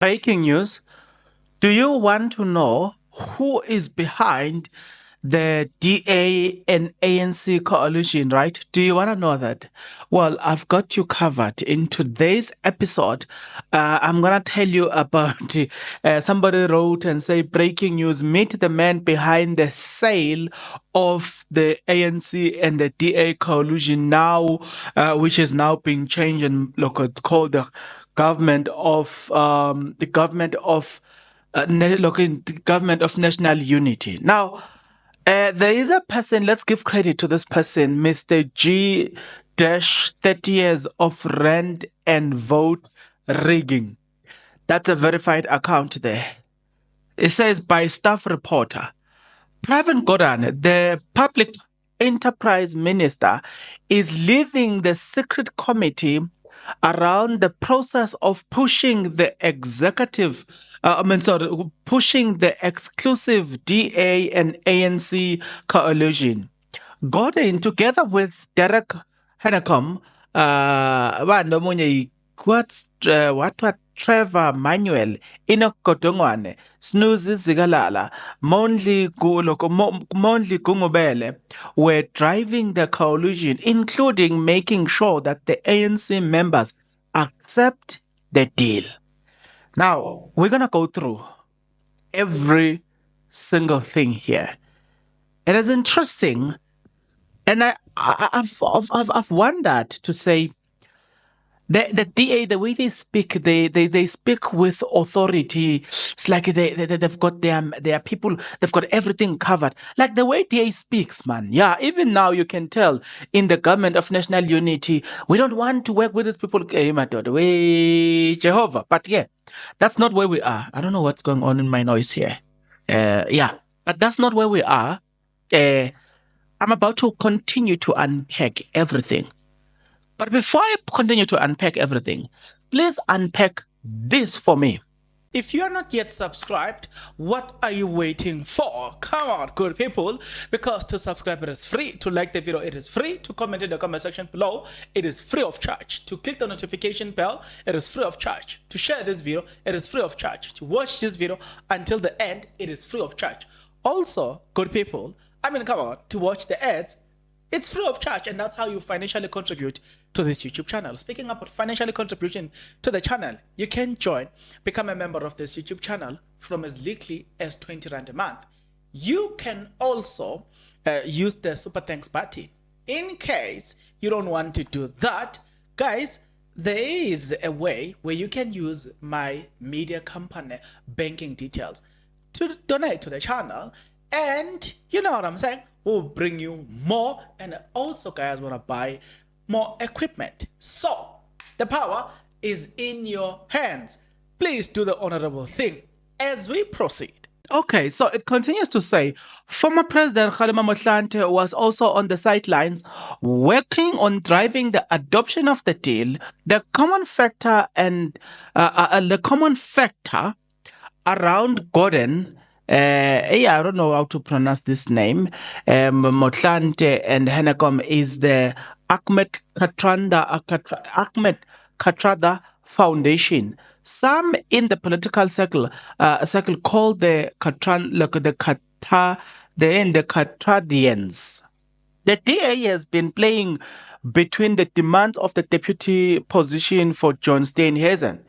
Breaking news. Do you want to know who is behind the DA and ANC coalition, right? Do you want to know that? Well, I've got you covered. In today's episode, I'm going to tell you about somebody wrote and say, breaking news, meet the man behind the sale of the ANC and the DA coalition now, which is now being changed and look, it's called the government of the government of national unity. Now, there is a person, let's give credit to this person, Mr. G 30 years of rent and vote rigging. That's a verified account there. It says by staff reporter. Pravin Gordhan, the public enterprise minister, is leading the secret committee around the process of pushing the pushing the exclusive DA and ANC coalition. Gordon, together with Derek Hanekom, what Trevor Manuel, Enoch Kodongwane, Snoozy Zigalala, Mondli Gungubele were driving the coalition, including making sure that the ANC members accept the deal. Now, we're going to go through every single thing here. It is interesting, and I've wondered to say, the DA, the way they speak, they speak with authority. It's like they've got their people, they've got everything covered. Like the way DA speaks, man. Yeah, even now you can tell in the government of national unity, we don't want to work with these people. Jehovah. But yeah, that's not where we are. I don't know what's going on in my noise here. Yeah, but that's not where we are. I'm about to continue to unpack everything. But before I continue to unpack everything, please unpack this for me. If you are not yet subscribed, what are you waiting for? Come on, good people. Because to subscribe, it is free. To like the video, it is free. To comment in the comment section below, it is free of charge. To click the notification bell, it is free of charge. To share this video, it is free of charge. To watch this video until the end, it is free of charge. Also, good people, come on, to watch the ads, it's free of charge, and that's how you financially contribute to this YouTube channel. Speaking about financially contribution to the channel, you can become a member of this YouTube channel from as little as 20 Rand a month. You can also use the super thanks button. In case you don't want to do that, guys, there is a way where you can use my media company banking details to donate to the channel, and you know what I'm saying, will bring you more, and also guys want to buy more equipment. So the power is in your hands. Please do the honorable thing as we proceed. Okay, so it continues to say, former President Kgalema Motlanthe was also on the sidelines working on driving the adoption of the deal. The common factor around Gordon, I don't know how to pronounce this name, Motlanthe and Hanekom, is the Ahmed Kathrada Foundation. Some in the political circle call the Kathradians. The DA has been playing between the demands of the deputy position for John Steenhuisen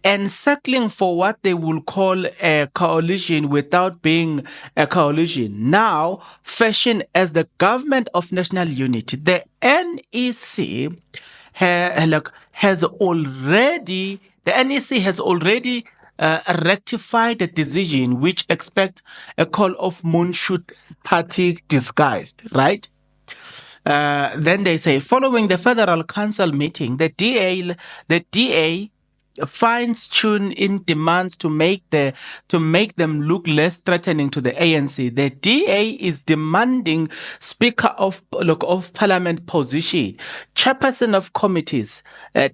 and settling for what they will call a coalition without being a coalition, now fashioned as the government of national unity. The NEC has already rectified the decision, which expect a call of moonshoot party disguised, right? Then they say, following the Federal Council meeting, the DA fine-tune in demands to make them look less threatening to the ANC. The DA is demanding Speaker of Parliament position, chairperson of committees,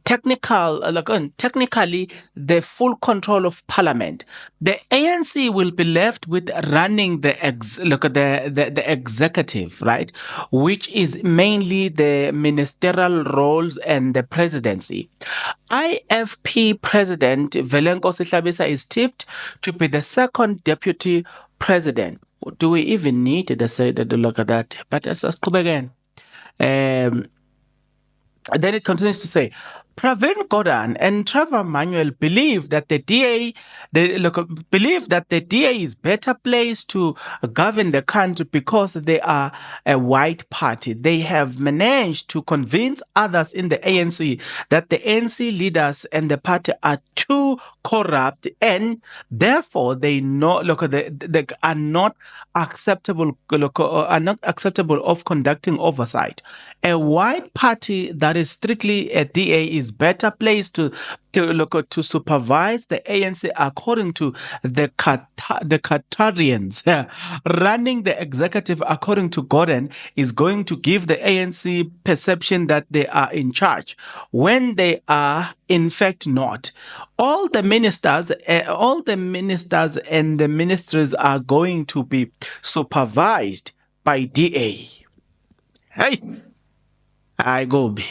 technically the full control of Parliament. The ANC will be left with running the executive, right, which is mainly the ministerial roles and the presidency. IFP ANC president, Velenko Sihlabisa, is tipped to be the second deputy president. Do we even need to say that? Look at that. But let's go again. Then it continues to say, Pravin Gordhan and Trevor Manuel believe that the DA is better placed to govern the country because they are a white party. They have managed to convince others in the ANC that the ANC leaders and the party are too corrupt, and therefore they are not acceptable of conducting oversight. A white party that is strictly a DA is better placed to supervise the ANC according to the Qatarians. Running the executive according to Gordon is going to give the ANC perception that they are in charge when they are in fact not. All the ministers and the ministries are going to be supervised by DA. Hey, I go be.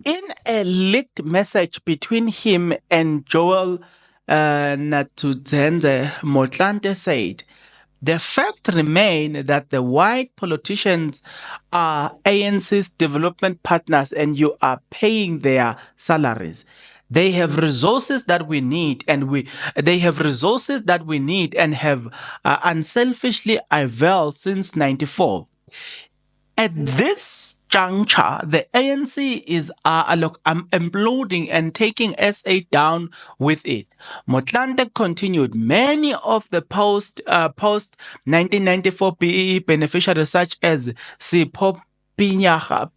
In a leaked message between him and Joel Natudzenze, Motlanthe said, the fact remains that the white politicians are ANC's development partners and you are paying their salaries. They have resources that we need, and have unselfishly availed since '94. At this juncture, the ANC is imploding and taking SA down with it. Motlanthe continued, many of the post 1994 BEE beneficiaries such as Sipho Piaga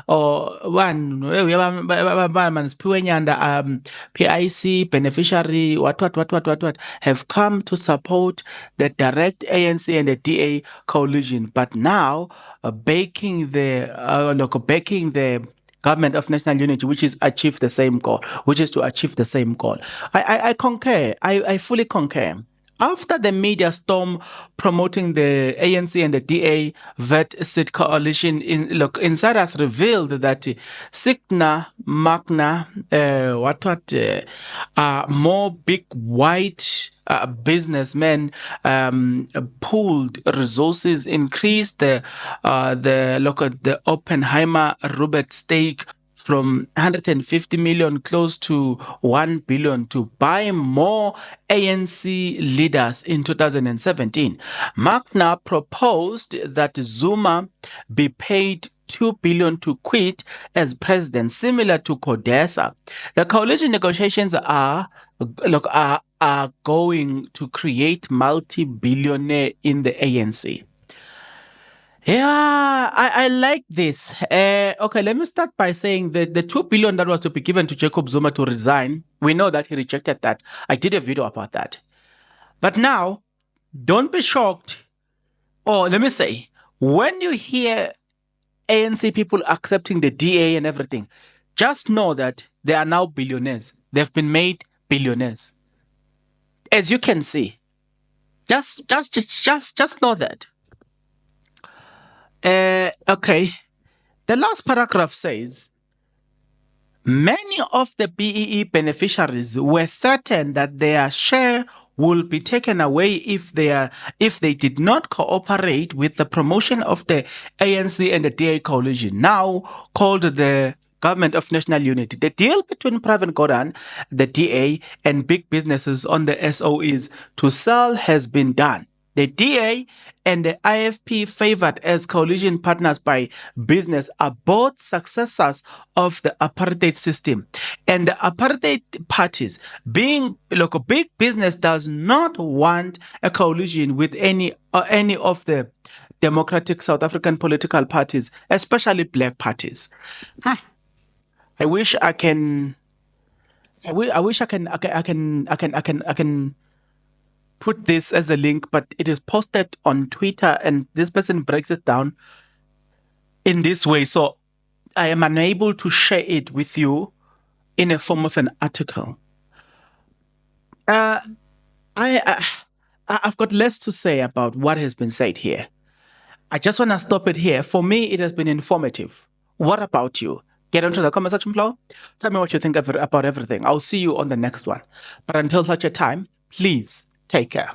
or one PIC beneficiary what have come to support the direct ANC and the DA coalition, but now baking the government of national unity, which is to achieve the same goal. I concur. I fully concur. After the media storm promoting the ANC and the DA vet-sit coalition, insiders revealed that Signa Magna, more big white businessmen pooled resources, increased the Oppenheimer Robert stake from 150 million close to 1 billion to buy more ANC leaders in 2017. Magna proposed that Zuma be paid 2 billion to quit as president, similar to CODESA. The coalition negotiations are going to create multi-billionaire in the ANC. Yeah, I like this. Okay, let me start by saying that the 2 billion that was to be given to Jacob Zuma to resign, we know that he rejected that. I did a video about that. But now, don't be shocked. Or let me say, when you hear ANC people accepting the DA and everything, just know that they are now billionaires. They've been made billionaires. As you can see. Just know that. Okay. The last paragraph says, many of the BEE beneficiaries were threatened that their share will be taken away if they did not cooperate with the promotion of the ANC and the DA coalition, now called the Government of National Unity. The deal between Pravin Gordhan, the DA, and big businesses on the SOEs to sell has been done. The DA and the IFP, favored as coalition partners by business, are both successors of the apartheid system. And the apartheid parties, being big business, does not want a coalition with any of the democratic South African political parties, especially black parties. I wish I can put this as a link, but it is posted on Twitter and this person breaks it down in this way. So I am unable to share it with you in a form of an article. I've got less to say about what has been said here. I just want to stop it here. For me, it has been informative. What about you? Get into the comment section below. Tell me what you think about everything. I'll see you on the next one. But until such a time, please take care.